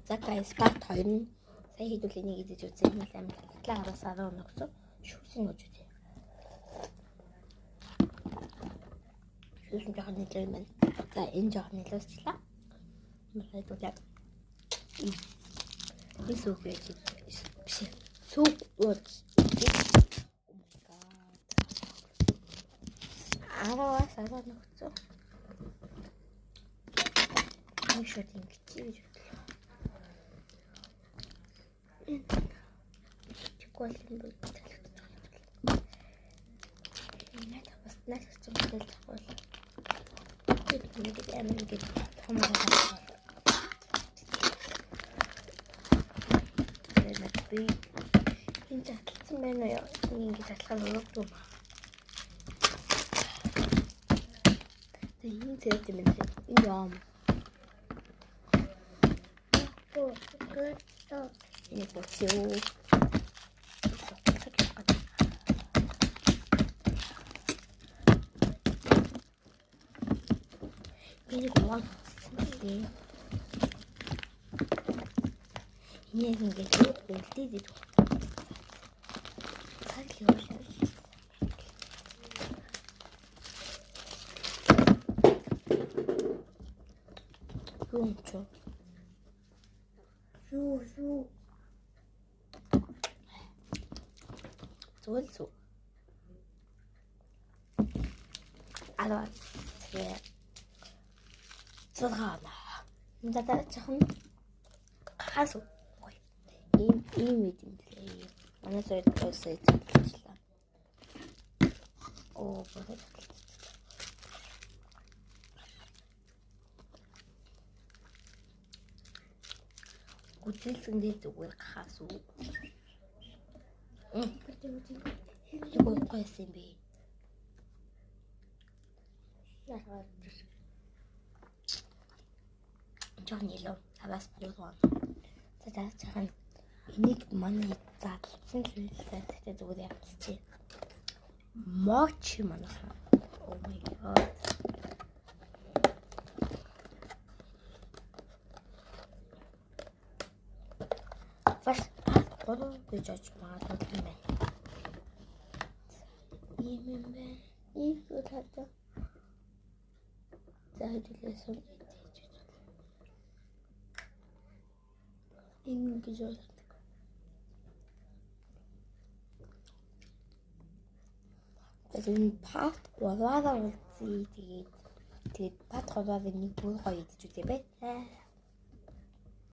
За guys, part 2 нь сая хэдүүл энийг идэж үзсэн юм л амин татлаагараас 10 өнө өгсөн. Шүүсэн гэж үзье. Шүүсэн жоохон нэлээ юм байна. За энэ жоохон нэлээсчлээ. Мөрөд яг энэ сүүг байж биш. Сүүг ууж. Аваа сараа нөхцөө. Нэг шот ингэж гэж бодлоо. Чикол юм бол талхаж байна. Наад ч юм бол тахвал. Нэг амин гэж томроо. Би энэ затлсан байна уу? Ингэ затлахаар өгдөг. Энэ зэрэг юм байна. Энэ яам. Энэ боцоо. Энэ гоо. Энэ ингэ бэлдээд идэх. Цаг л явуулаа. Гүнчо. Суу. Зөөлсүү. Алаа. Зургаана. Надад жоохон хасуу. Ийм юм лээ. Манай сойд өсөж ажиллаа. Оо, бод. Гүтэлсэн дээр зүгээр хасуу. Юу гойсон бэ? Яагаад Жонило аваас юугаа. За цахан энийг манай задлсан л байлаа. Тэгтээ зүгээр явчихъя. Моч манайхаа. Oh my god. Бас гол гэж очиж магадгүй юм байна. Ийм байна. Ийм удаа. За хэдүүлээсэн. Ийм гэж байна. Энэ part 3-аа үзье. Тэгээд part 3-ыг нэг бүр гоё идэж үзье байна.